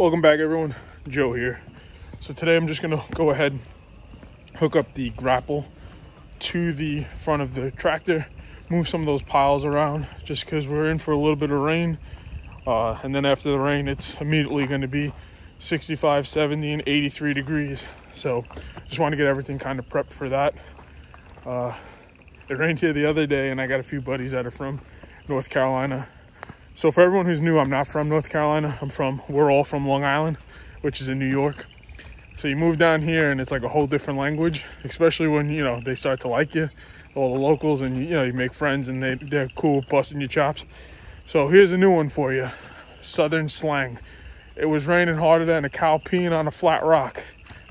Welcome back, everyone. Joe here. So today I'm just gonna go ahead, hook up the grapple to the front of the tractor, move some of those piles around just because we're in for a little bit of rain. And then after the rain, it's immediately going to be 65, 70, and 83 degrees. So just want to get everything kind of prepped for that. It rained here the other day, and I got a few buddies that are from North Carolina. So for everyone who's new, I'm not from North Carolina. We're all from Long Island, which is in New York. So you move down here and it's like a whole different language, especially when, you know, they start to like you, all the locals, and you make friends and they're cool, busting your chops. So here's a new one for you. Southern slang. It was raining harder than a cow peeing on a flat rock.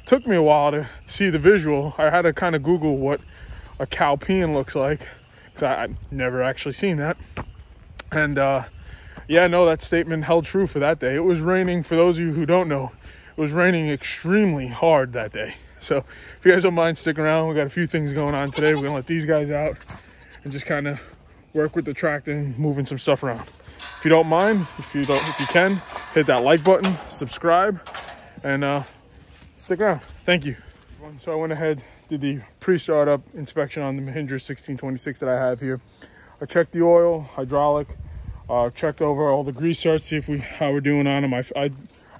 Took me a while to see the visual. I had to kind of Google what a cow peeing looks like, because I've never actually seen that. And yeah, no, that statement held true for that day. It was raining, for those of you who don't know, it was raining extremely hard that day. So if you guys don't mind sticking around, we got a few things going on today. We're gonna let these guys out and just kind of work with the tractor and moving some stuff around. If you don't mind, if you can, hit that like button, subscribe, and stick around. Thank you. So I went ahead, did the pre-startup inspection on the Mahindra 1626 that I have here. I checked the oil, hydraulic, checked over all the grease darts, see how we're doing on them.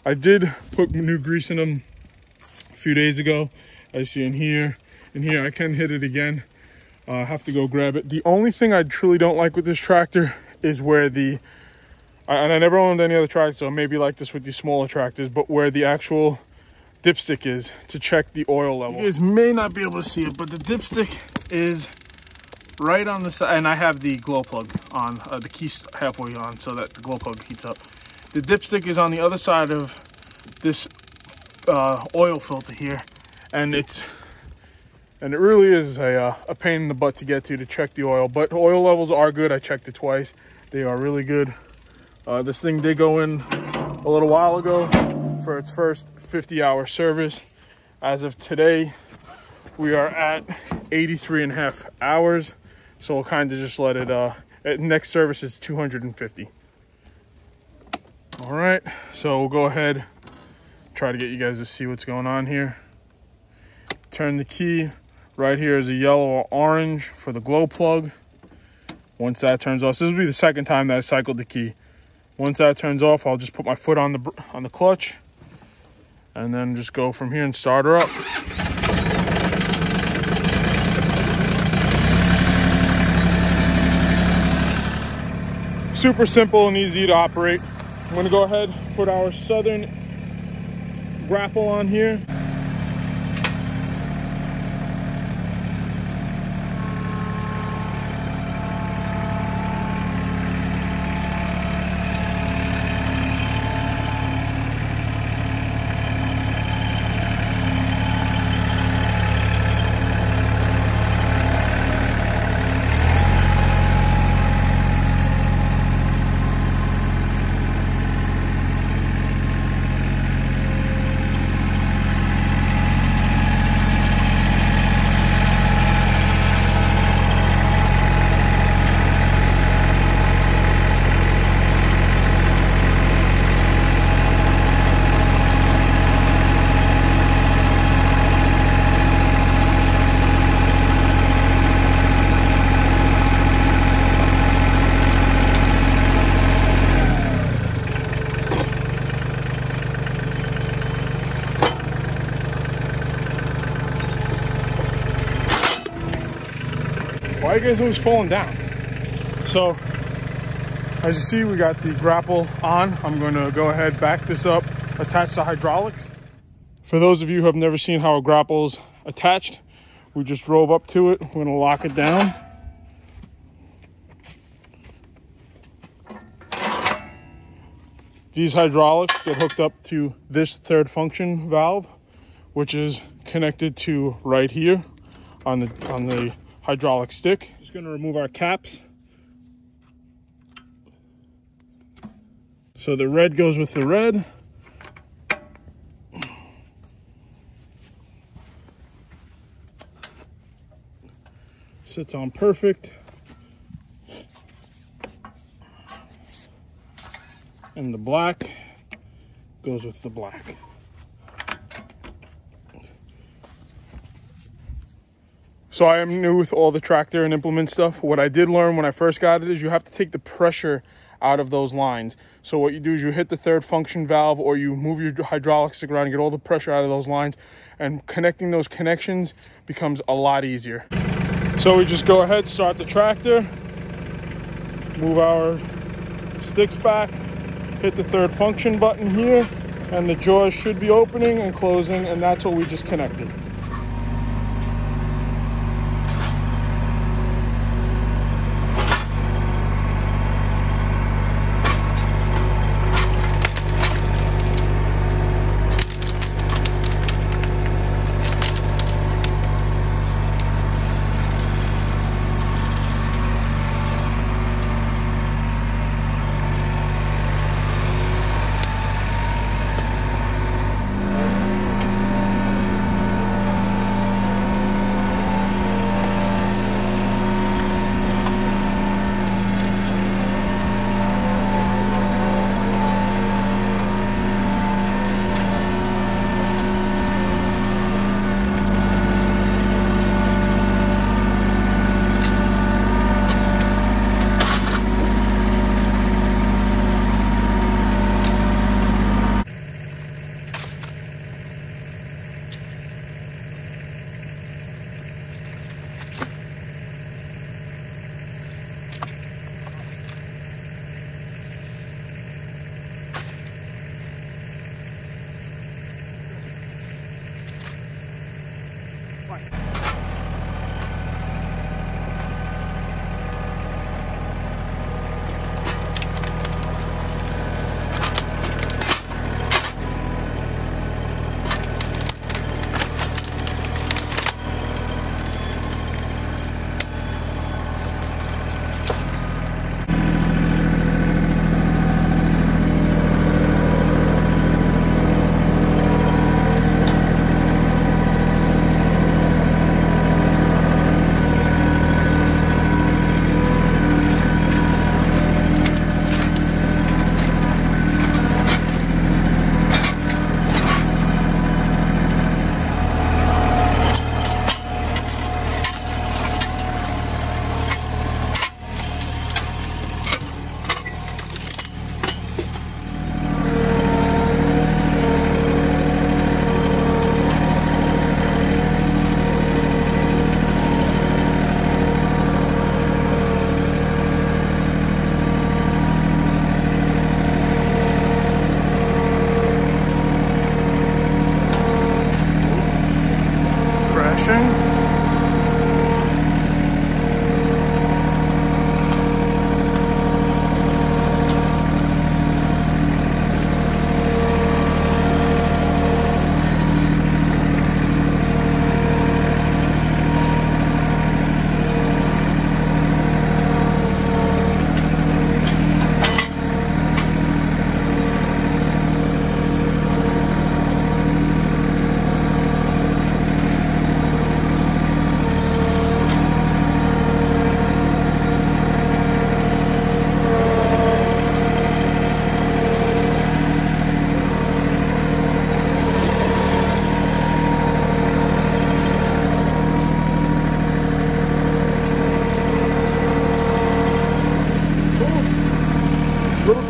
I did put new grease in them a few days ago. As you see in here, I can hit it again. I have to go grab it. The only thing I truly don't like with this tractor is where and I never owned any other tractor, so maybe like this with these smaller tractors, but where the actual dipstick is to check the oil level. You guys may not be able to see it, but the dipstick is right on the side, and I have the glow plug on, the key's halfway on so that the glow plug heats up. The dipstick is on the other side of this oil filter here, and it really is a pain in the butt to get to check the oil, but oil levels are good. I checked it twice. They are really good. This thing did go in a little while ago for its first 50-hour service. As of today, we are at 83.5 hours. So we'll kind of just let it, next service is 250. All right, so we'll go ahead, try to get you guys to see what's going on here. Turn the key. Right here is a yellow or orange for the glow plug. Once that turns off, this will be the second time that I cycled the key. Once that turns off, I'll just put my foot on the clutch and then just go from here and start her up. Super simple and easy to operate. I'm gonna go ahead, put our Southern grapple on here. Why are you guys always falling down? So, as you see, we got the grapple on. I'm going to go ahead, back this up, attach the hydraulics. For those of you who have never seen how a grapple is attached, we just drove up to it. We're going to lock it down. These hydraulics get hooked up to this third function valve, which is connected to right here on the hydraulic stick. Just going to remove our caps. So the red goes with the red. Sits on perfect. And the black goes with the black. So I am new with all the tractor and implement stuff. What I did learn when I first got it is you have to take the pressure out of those lines. So what you do is you hit the third function valve, or you move your hydraulic stick around and get all the pressure out of those lines, and connecting those connections becomes a lot easier. So we just go ahead, start the tractor, move our sticks back, hit the third function button here, and the jaws should be opening and closing, and that's what we just connected.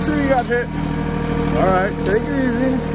Tree got hit. All right, take it easy.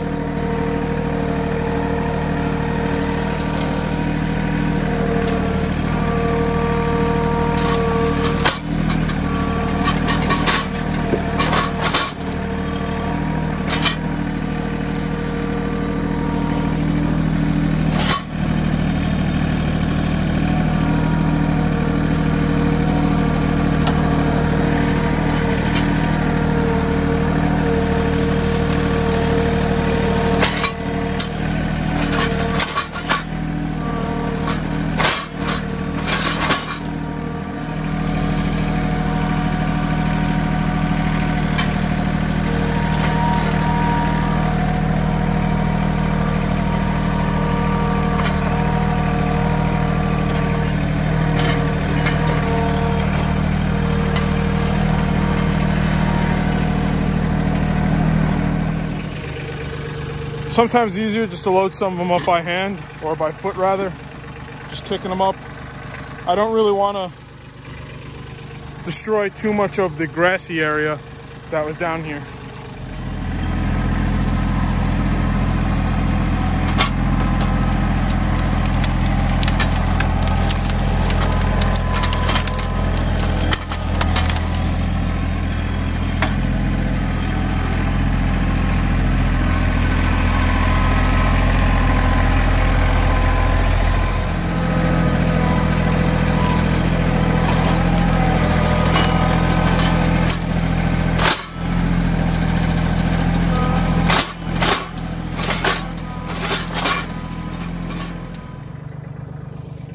Sometimes easier just to load some of them up by hand, or by foot rather, just kicking them up. I don't really want to destroy too much of the grassy area that was down here.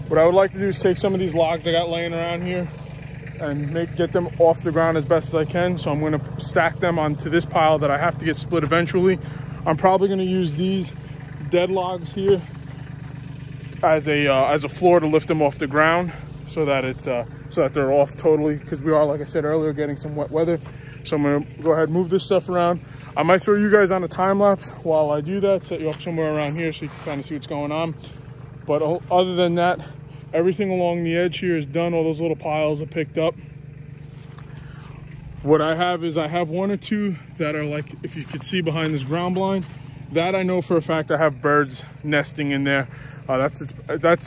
What I would like to do is take some of these logs I got laying around here and get them off the ground as best as I can. So I'm going to stack them onto this pile that I have to get split eventually. I'm probably going to use these dead logs here as a floor to lift them off the ground, so that it's so that they're off totally, because we are, like I said earlier, getting some wet weather. So I'm going to go ahead and move this stuff around. I might throw you guys on a time lapse while I do that, set you up somewhere around here so you can kind of see what's going on. But other than that, everything along the edge here is done. All those little piles are picked up. What I have is I have one or two that are, like, if you could see behind this ground blind, that I know for a fact I have birds nesting in there. That's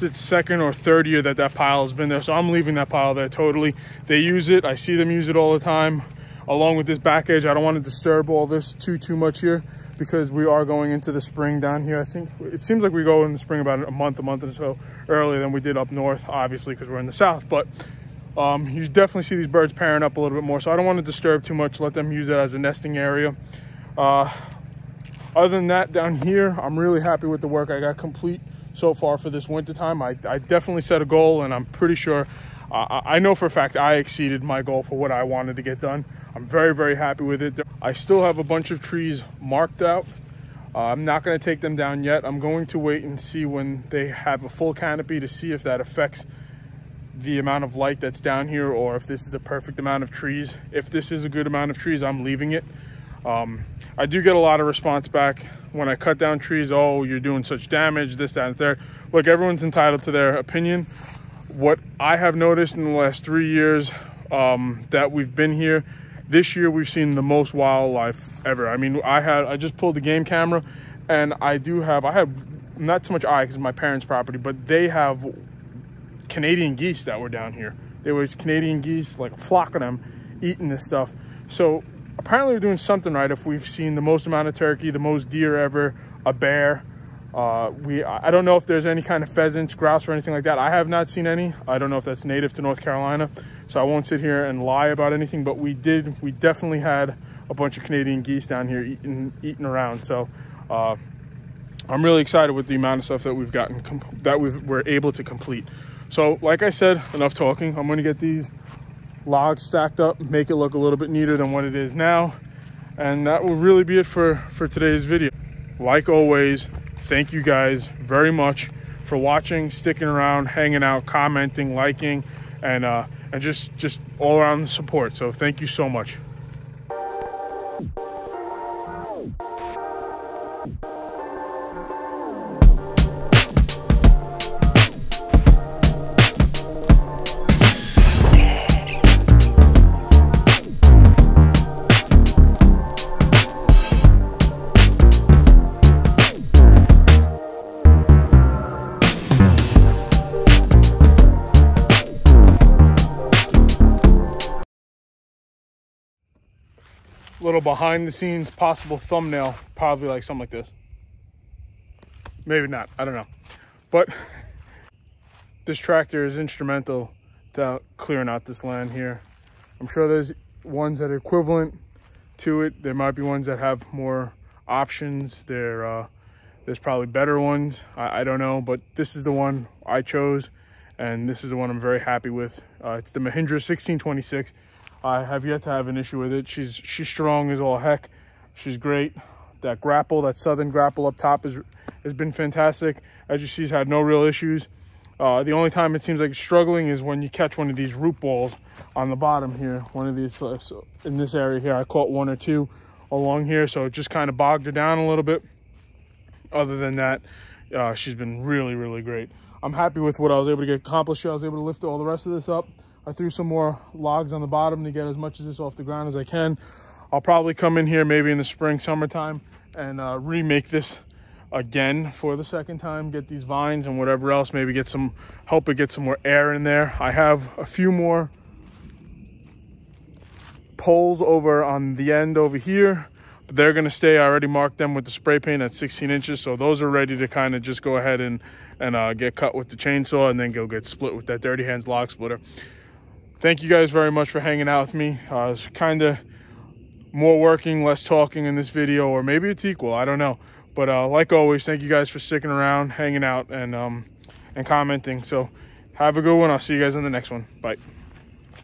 its second or third year that pile has been there. So I'm leaving that pile there totally. They use it. I see them use it all the time. Along with this back edge, I don't want to disturb all this too much here, because we are going into the spring down here. I think it seems like we go in the spring about a month or so earlier than we did up north, obviously, because we're in the south. But you definitely see these birds pairing up a little bit more. So I don't want to disturb too much, let them use it as a nesting area. Other than that, down here, I'm really happy with the work I got complete so far for this winter time. I definitely set a goal, and I'm pretty sure, I know for a fact I exceeded my goal for what I wanted to get done. I'm very, very happy with it. I still have a bunch of trees marked out. I'm not going to take them down yet. I'm going to wait and see when they have a full canopy to see if that affects the amount of light that's down here, or if this is a perfect amount of trees. If this is a good amount of trees, I'm leaving it. I do get a lot of response back when I cut down trees. Oh, you're doing such damage, this, that, and third. Look, everyone's entitled to their opinion. What I have noticed in the last 3 years that we've been here, this year we've seen the most wildlife ever. I mean, I just pulled the game camera, and I have not so much because it's my parents' property, but they have Canadian geese that were down here. There was Canadian geese, like a flock of them, eating this stuff. So apparently we're doing something right if we've seen the most amount of turkey, the most deer ever, a bear. I don't know if there's any kind of pheasants, grouse, or anything like that. I have not seen any. I don't know if that's native to North Carolina, so I won't sit here and lie about anything, but we definitely had a bunch of Canadian geese down here eating around. So I'm really excited with the amount of stuff that we've gotten, we're able to complete. So like I said, enough talking. I'm going to get these logs stacked up, make it look a little bit neater than what it is now, and that will really be it for today's video. Like always, thank you guys very much for watching, sticking around, hanging out, commenting, liking, and just all around support. So thank you so much. Little behind the scenes possible thumbnail, probably like something like this. Maybe not, I don't know. But this tractor is instrumental to clearing out this land here. I'm sure there's ones that are equivalent to it. There might be ones that have more options. There's probably better ones. I don't know, but this is the one I chose, and this is the one I'm very happy with. It's the Mahindra 1626. I have yet to have an issue with it. She's strong as all heck. She's great. That grapple, that Southern grapple up top has been fantastic. As you see, she's had no real issues. The only time it seems like it's struggling is when you catch one of these root balls on the bottom here. One of these, so in this area here, I caught one or two along here, so it just kind of bogged her down a little bit. other than that, she's been really, really great. I'm happy with what I was able to get accomplished here. I was able to lift all the rest of this up. I threw some more logs on the bottom to get as much of this off the ground as I can. I'll probably come in here maybe in the spring, summertime, and remake this again for the second time, get these vines and whatever else, maybe get some, help it get some more air in there. I have a few more poles over on the end over here, but they're going to stay. I already marked them with the spray paint at 16 inches, so those are ready to kind of just go ahead and get cut with the chainsaw and then go get split with that Dirty Hands log splitter. Thank you guys very much for hanging out with me. It's kind of more working, less talking in this video, or maybe it's equal, I don't know. But like always, thank you guys for sticking around, hanging out, and commenting. So have a good one. I'll see you guys in the next one. Bye.